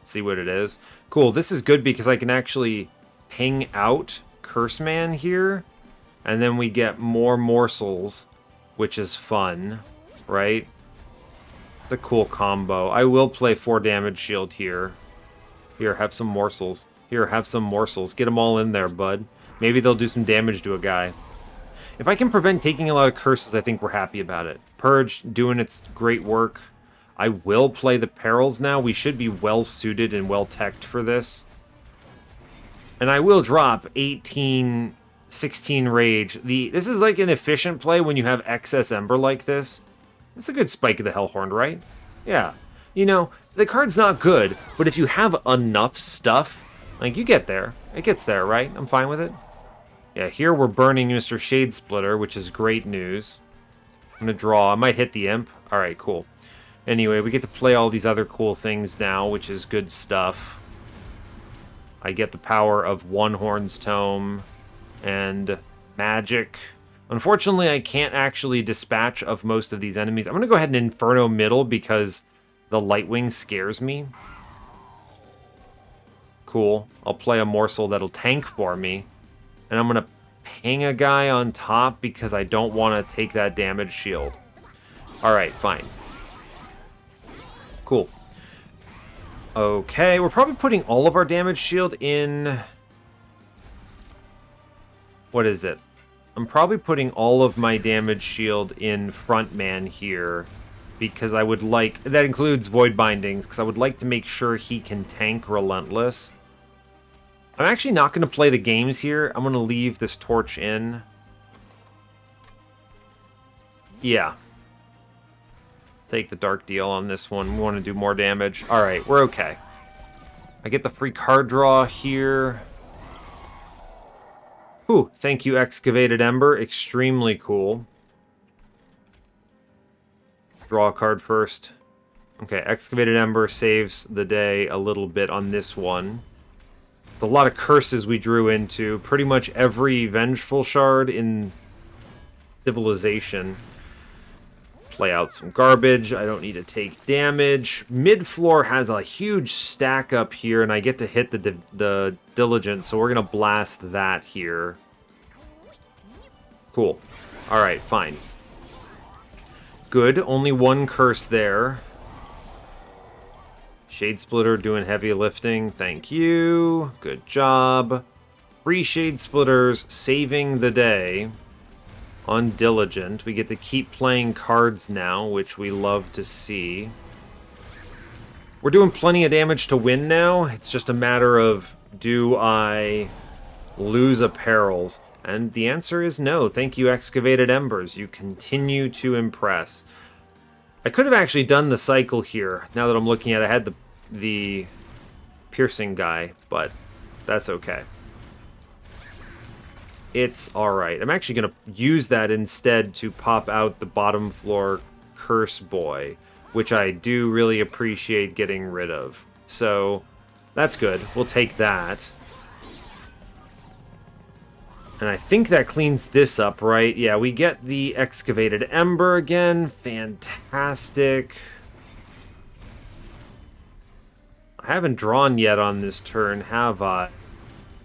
A: See what it is. Cool, this is good because I can actually ping out Curse Man here. And then we get more morsels, which is fun, right? It's a cool combo. I will play 4 damage shield here. Here, have some morsels. Here, have some morsels. Get them all in there, bud. Maybe they'll do some damage to a guy. If I can prevent taking a lot of curses, I think we're happy about it. Purge doing its great work. I will play the perils now. We should be well suited and well teched for this. And I will drop 18, 16 rage. This is like an efficient play when you have excess Ember like this. It's a good spike of the Hellhorned, right? Yeah. You know, the card's not good, but if you have enough stuff, like you get there. It gets there, right? I'm fine with it. Yeah, here we're burning Mr. Shade Splitter, which is great news. I'm going to draw. I might hit the Imp. All right, cool. Anyway, we get to play all these other cool things now, which is good stuff. I get the power of One Horn's Tome and magic. Unfortunately, I can't actually dispatch of most of these enemies. I'm going to go ahead and Inferno Middle because the Lightwing scares me. Cool. I'll play a morsel that'll tank for me. And I'm going to ping a guy on top because I don't want to take that damage shield. Alright, fine. Cool. Okay, we're probably putting all of our damage shield in... What is it? I'm probably putting all of my damage shield in Frontman here because I would like... That includes Void Bindings because I would like to make sure he can tank Relentless. I'm actually not going to play the games here. I'm going to leave this torch in. Yeah. Take the dark deal on this one. We want to do more damage. Alright, we're okay. I get the free card draw here. Whew, thank you, Excavated Ember. Extremely cool. Draw a card first. Okay, Excavated Ember saves the day a little bit on this one. It's a lot of curses we drew into. Pretty much every Vengeful Shard in Civilization. Play out some garbage. I don't need to take damage. Mid-floor has a huge stack up here, and I get to hit the Diligent, so we're going to blast that here. Cool. Alright, fine. Good. Only one curse there. Shade Splitter doing heavy lifting. Thank you. Good job. 3 Shade Splitters saving the day. On Diligent. We get to keep playing cards now, which we love to see. We're doing plenty of damage to win now. It's just a matter of, do I lose a perils? And the answer is no. Thank you, Excavated Embers. You continue to impress. I could have actually done the cycle here. Now that I'm looking at it, I had the piercing guy, but that's okay. It's alright. I'm actually going to use that instead to pop out the bottom floor Curse Boy, which I do really appreciate getting rid of. So, that's good. We'll take that. And I think that cleans this up, right? Yeah, we get the Excavated Ember again. Fantastic. I haven't drawn yet on this turn, have I?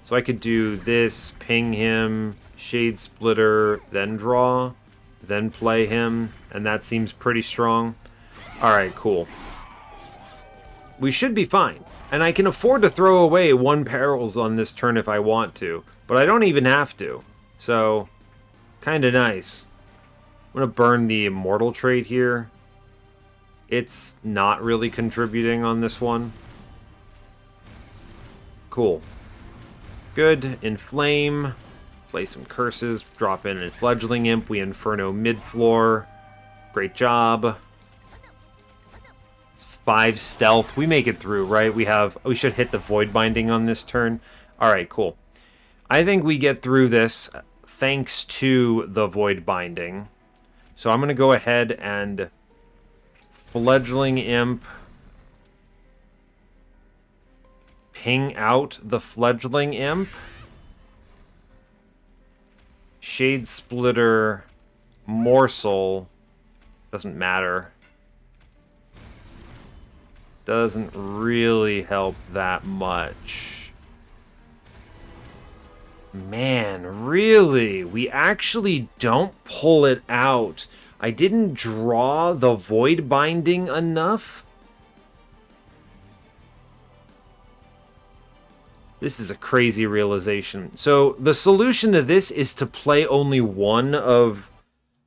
A: So I could do this, ping him, Shade Splitter, then draw. then play him, and that seems pretty strong. Alright, cool. We should be fine. And I can afford to throw away 1 perils on this turn if I want to, but I don't even have to. So, kinda nice. I'm gonna burn the Immortal trait here. It's not really contributing on this one. Cool. Good. Inflame. Play some curses. Drop in a Fledgling Imp. We Inferno mid-floor. Great job. It's 5 stealth. We make it through, right? We should hit the Void Binding on this turn. Alright, cool. I think we get through this thanks to the Void Binding. So I'm going to go ahead and Fledgling Imp. Ping out the Fledgling Imp. Shade Splitter. Morsel. Doesn't matter. Doesn't really help that much. Man, really? We actually don't pull it out. I didn't draw the Void Binding enough? This is a crazy realization. So the solution to this is to play only one of...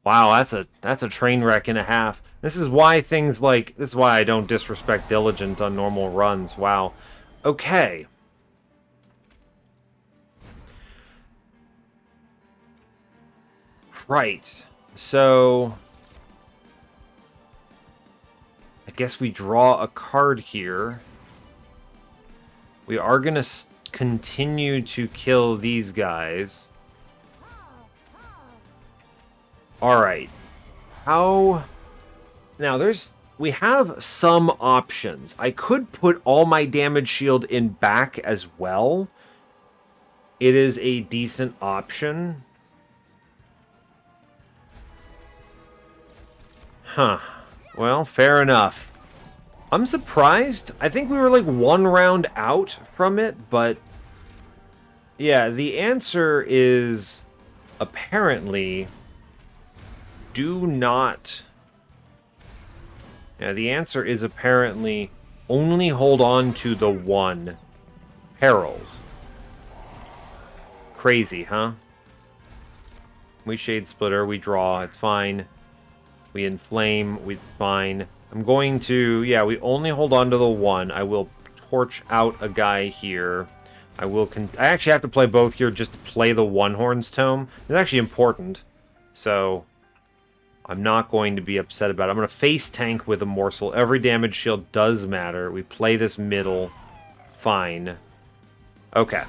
A: Wow, that's a train wreck and a half. This is why this is why I don't disrespect Diligent on normal runs. Wow. Okay. Right. So I guess we draw a card here. We are going to continue to kill these guys. Alright. How... Now, we have some options. I could put all my damage shield in back as well. It is a decent option. Huh. Well, fair enough. I'm surprised. I think we were like 1 round out from it, but... Yeah, the answer is... Apparently... Do not... Yeah, the answer is apparently only hold on to the 1 perils. Crazy, huh? We Shade Splitter, we draw, it's fine. We Inflame, it's fine. I'm going to... Yeah, we only hold on to the 1. I will torch out a guy here. I actually have to play both here just to play the One-Horn's Tome. It's actually important. So... I'm not going to be upset about it. I'm going to face tank with a morsel. Every damage shield does matter. We play this middle. Fine. Okay.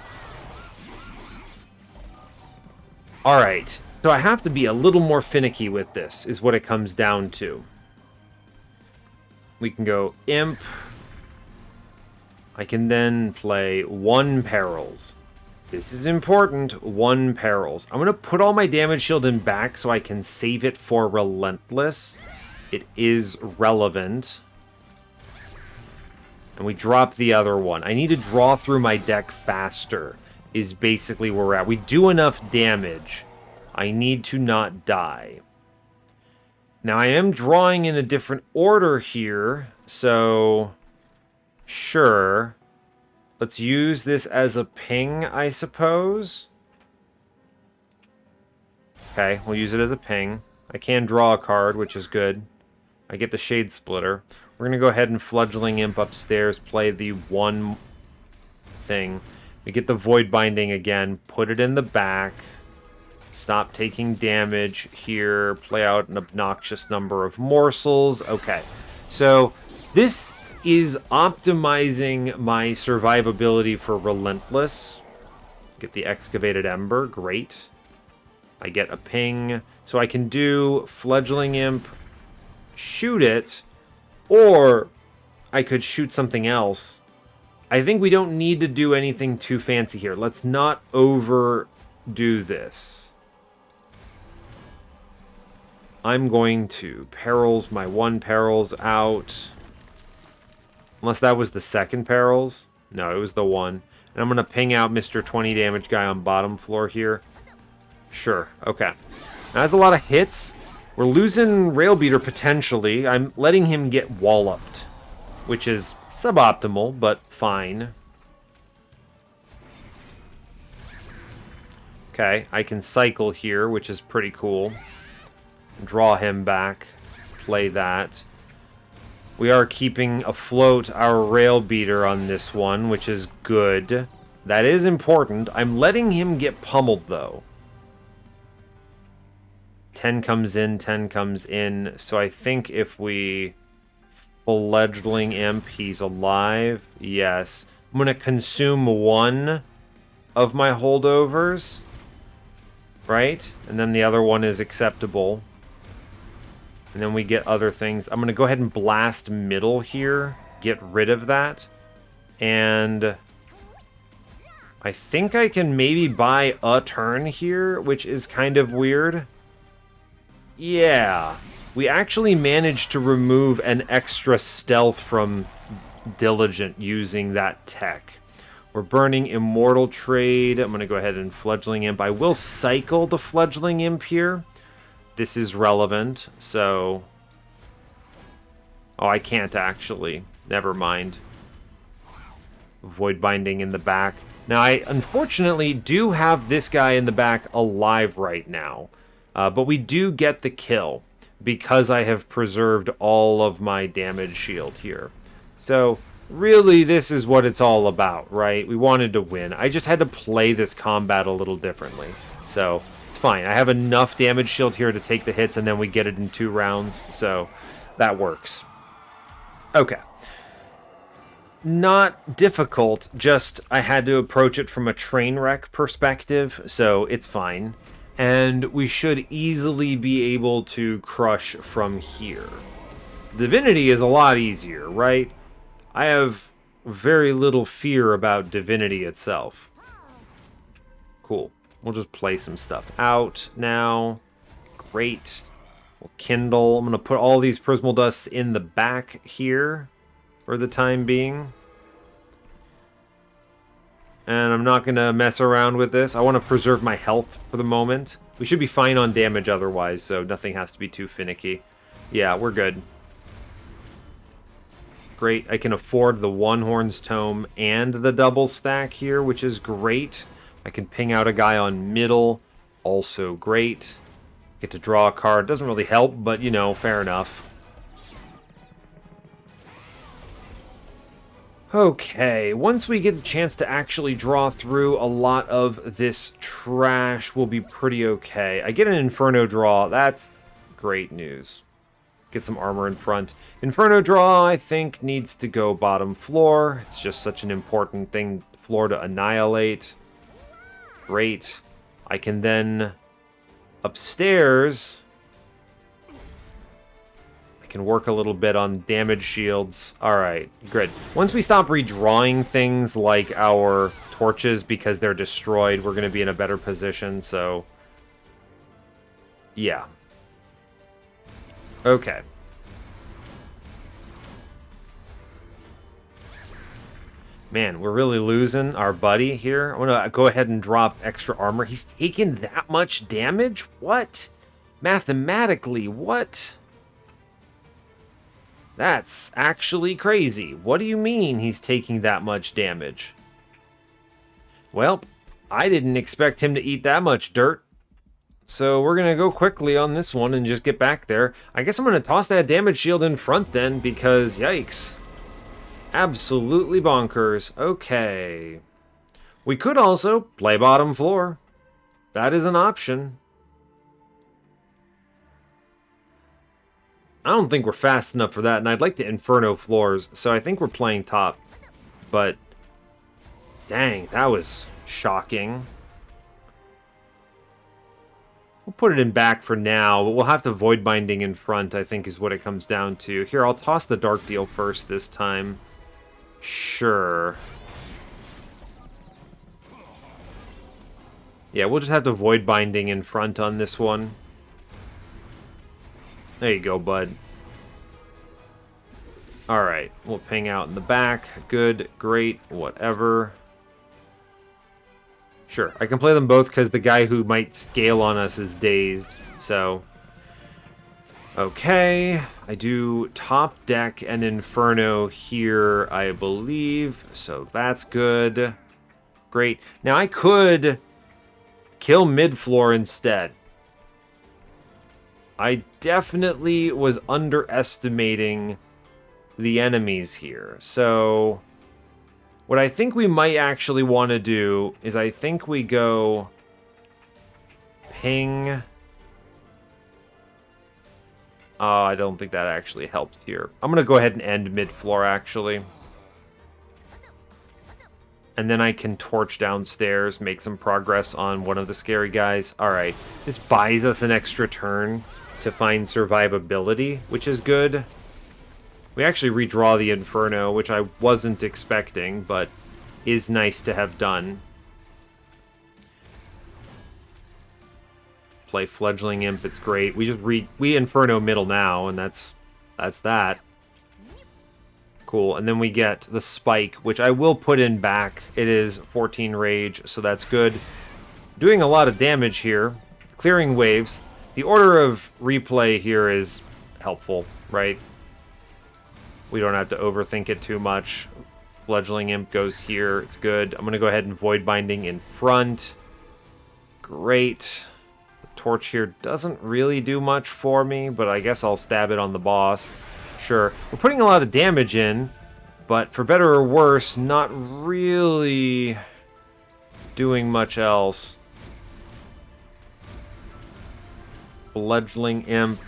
A: Alright. So I have to be a little more finicky with this, is what it comes down to. We can go Imp. I can then play 1 perils. This is important. 1 perils. I'm going to put all my damage shield in back so I can save it for Relentless. It is relevant. And we drop the other one. I need to draw through my deck faster, is basically where we're at. We do enough damage. I need to not die. Now, I am drawing in a different order here, so... Sure. Let's use this as a ping, I suppose. Okay, we'll use it as a ping. I can draw a card, which is good. I get the Shade Splitter. We're going to go ahead and Fledgling Imp upstairs, play the 1 thing. We get the Void Binding again, put it in the back. Stop taking damage here, play out an obnoxious number of morsels. Okay, so this... is optimizing my survivability for Relentless. Get the Excavated Ember, great. I get a ping, so I can do Fledgling Imp, shoot it, or I could shoot something else. I think we don't need to do anything too fancy here. Let's not overdo this. I'm going to perils my 1 perils out. Unless that was the 2nd perils. No, it was the 1. And I'm going to ping out Mr. 20 damage guy on bottom floor here. Sure, okay. Now, that's a lot of hits. We're losing Railbeater potentially. I'm letting him get walloped, which is suboptimal, but fine. Okay, I can cycle here, which is pretty cool. Draw him back. Play that. We are keeping afloat our Railbeater on this one, which is good. That is important. I'm letting him get pummeled, though. 10 comes in, 10 comes in. So I think if we fledgling imp, he's alive. Yes. I'm going to consume one of my holdovers. Right? And then the other one is acceptable. And then we get other things. I'm going to go ahead and blast middle here. Get rid of that. And I think I can maybe buy a turn here, which is kind of weird. Yeah. We actually managed to remove an extra stealth from Diligent using that tech. We're burning Immortal Trade. I'm going to go ahead and Fledgling Imp. I will cycle the Fledgling Imp here. This is relevant, so... Oh, I can't actually. Never mind. Void Binding in the back. Now, I unfortunately do have this guy in the back alive right now. But we do get the kill because I have preserved all of my damage shield here. So, really, this is what it's all about, right? We wanted to win. I just had to play this combat a little differently. So, it's fine. I have enough damage shield here to take the hits, and then we get it in 2 rounds. So, that works. Okay. Not difficult, just I had to approach it from a Trainwreck perspective, so it's fine. And we should easily be able to crush from here. Divinity is a lot easier, right? I have very little fear about Divinity itself. Cool. We'll just play some stuff out now. Great. We'll kindle. I'm going to put all these Prismal Dusts in the back here for the time being. And I'm not going to mess around with this. I want to preserve my health for the moment. We should be fine on damage otherwise, so nothing has to be too finicky. Yeah, we're good. Great. I can afford the One Horn's Tome and the double stack here, which is great. I can ping out a guy on middle. Also great. Get to draw a card. Doesn't really help, but, you know, fair enough. Okay, once we get the chance to actually draw through a lot of this trash, we'll be pretty okay. I get an Inferno draw. That's great news. Get some armor in front. Inferno draw, I think, needs to go bottom floor. It's just such an important floor to annihilate. Great. I can then upstairs. I can work a little bit on damage shields. Alright, good. Once we stop redrawing things like our torches because they're destroyed, we're going to be in a better position, so... yeah. Okay. Man, we're really losing our buddy here. I'm going to go ahead and drop extra armor. He's taken that much damage? What? Mathematically, what? That's actually crazy. What do you mean he's taking that much damage? Well, I didn't expect him to eat that much dirt. So we're going to go quickly on this one and just get back there. I guess I'm going to toss that damage shield in front then because, yikes. Absolutely bonkers. Okay. We could also play bottom floor. That is an option. I don't think we're fast enough for that, and I'd like to Inferno floors, so I think we're playing top. But, dang, that was shocking. We'll put it in back for now, but we'll have to Void Binding in front, I think is what it comes down to. Here, I'll toss the Dark Deal first this time. Sure. Yeah, we'll just have to Void Binding in front on this one. There you go, bud. Alright, we'll ping out in the back. Good, great, whatever. Sure, I can play them both because the guy who might scale on us is dazed, so... Okay, I do top deck and Inferno here, I believe, so that's good. Great. Now I could kill mid-floor instead. I definitely was underestimating the enemies here. So what I think we might actually want to do is I think we go ping. I don't think that actually helps here. I'm going to go ahead and end mid-floor, actually. And then I can torch downstairs, make some progress on one of the scary guys. Alright, this buys us an extra turn to find survivability, which is good. We actually redraw the Inferno, which I wasn't expecting, but is nice to have done. Play Fledgling Imp, it's great. We Inferno middle now, and that's that. Cool, and then we get the Spike, which I will put in back. It is 14 rage, so that's good. Doing a lot of damage here. Clearing waves. The order of replay here is helpful, right? We don't have to overthink it too much. Fledgling Imp goes here. It's good. I'm going to go ahead and Void Binding in front. Great. The Torch here doesn't really do much for me, but I guess I'll stab it on the boss. Sure. We're putting a lot of damage in, but for better or worse, not really doing much else. Fledgling Imp,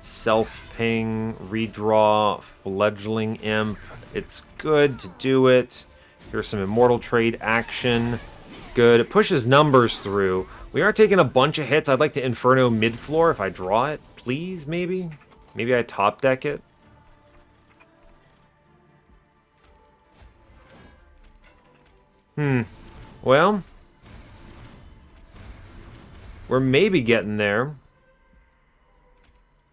A: self-ping, redraw, Fledgling Imp. It's good to do it. Here's some Immortal Trade action. Good. It pushes numbers through. We are taking a bunch of hits. I'd like to Inferno mid-floor if I draw it. Please, maybe? Maybe I top deck it? Well, we're maybe getting there.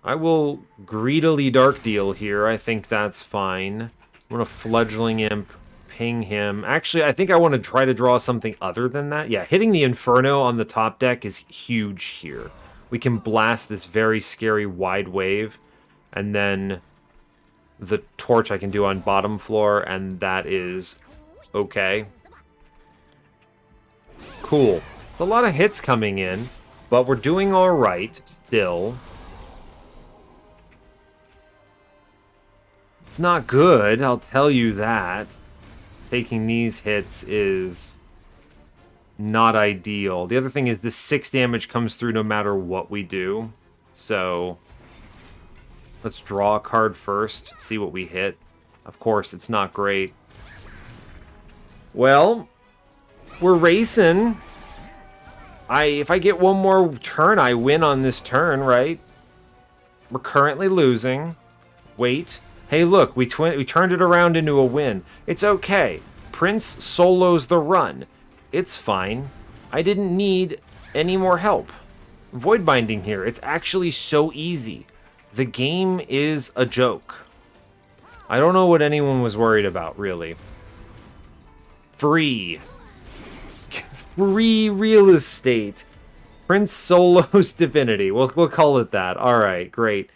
A: I will greedily Dark Deal here. I think that's fine. I'm going to Fledgling Imp, ping him. Actually, I think I want to try to draw something other than that. Yeah, hitting the Inferno on the top deck is huge here. We can blast this very scary wide wave, and then the Torch I can do on bottom floor, and that is okay. Cool. It's a lot of hits coming in, but we're doing all right still. It's not good, I'll tell you that. Taking these hits is not ideal. The other thing is this 6 damage comes through no matter what we do. So let's draw a card first, see what we hit. Of course, it's not great. Well, we're racing. If I get one more turn, I win on this turn, right? We're currently losing. Wait. Hey, look, we turned it around into a win. It's okay. Prince solos the run. It's fine. I didn't need any more help. Void Binding here. It's actually so easy. The game is a joke. I don't know what anyone was worried about, really. Free real estate. Prince solos Divinity. We'll call it that. All right, great.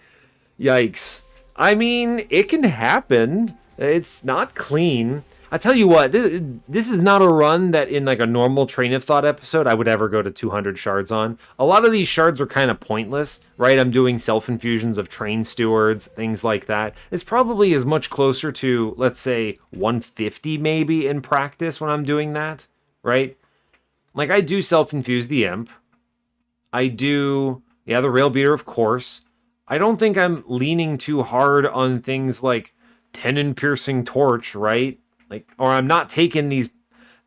A: Yikes. I mean, it can happen. It's not clean. I tell you what, this is not a run that in like a normal Train of Thought episode I would ever go to 200 shards on. A lot of these shards are kind of pointless, right? I'm doing self-infusions of Train Stewards, things like that. It's probably as much closer to, let's say, 150 maybe in practice when I'm doing that, right? Like, I do self-infuse the Imp. I do, yeah, the Rail Beater, of course. I don't think I'm leaning too hard on things like Tenon-Piercing Torch, right? Like, or I'm not taking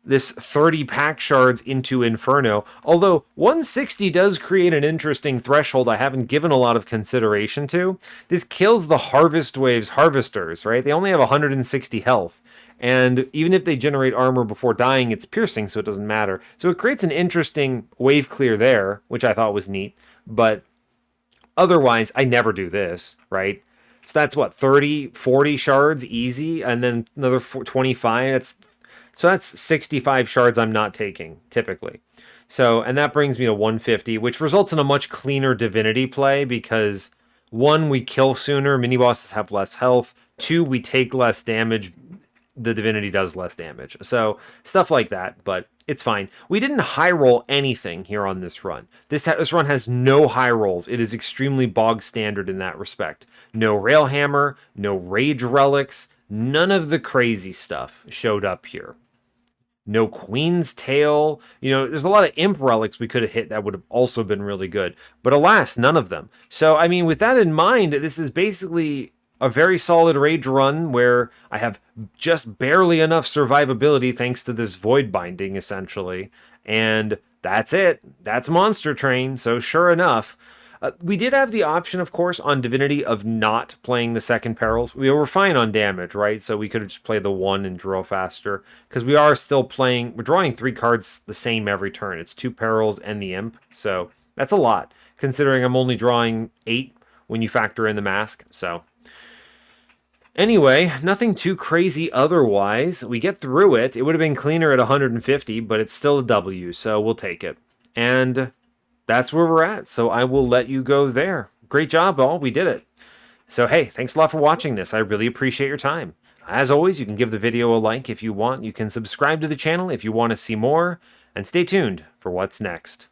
A: this 30 Pact Shards into Inferno. Although 160 does create an interesting threshold I haven't given a lot of consideration to. This kills the Harvest Waves Harvesters, right? They only have 160 health. And even if they generate armor before dying, it's piercing, so it doesn't matter. So it creates an interesting wave clear there, which I thought was neat. But otherwise, I never do this, right? So that's what, 30, 40 shards easy, and then another 25. That's 65 shards I'm not taking, typically. So, and that brings me to 150, which results in a much cleaner Divinity play, because 1, we kill sooner, mini bosses have less health. 2, we take less damage, the Divinity does less damage. So stuff like that, but it's fine. We didn't high roll anything here on this run. This run has no high rolls. It is extremely bog standard in that respect. No Railhammer, no Rage Relics, none of the crazy stuff showed up here. No Queen's Tail. You know, there's a lot of Imp Relics we could have hit that would have also been really good. But alas, none of them. So, I mean, with that in mind, this is basically a very solid Rage run where I have just barely enough survivability thanks to this Void Binding, essentially. And that's it. That's Monster Train. So, sure enough, we did have the option, of course, on Divinity of not playing the second perils. We were fine on damage, right? So we could have just played the 1 and draw faster. Because we are still playing... We're drawing 3 cards the same every turn. It's 2 perils and the Imp. So that's a lot, considering I'm only drawing 8 when you factor in the Mask. So anyway, nothing too crazy otherwise. We get through it. It would have been cleaner at 150, but it's still a W, so we'll take it. And that's where we're at, so I will let you go there. Great job, all. We did it. So, hey, thanks a lot for watching this. I really appreciate your time. As always, you can give the video a like if you want. You can subscribe to the channel if you want to see more. And stay tuned for what's next.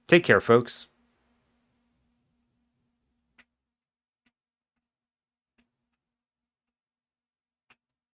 A: Take care, folks.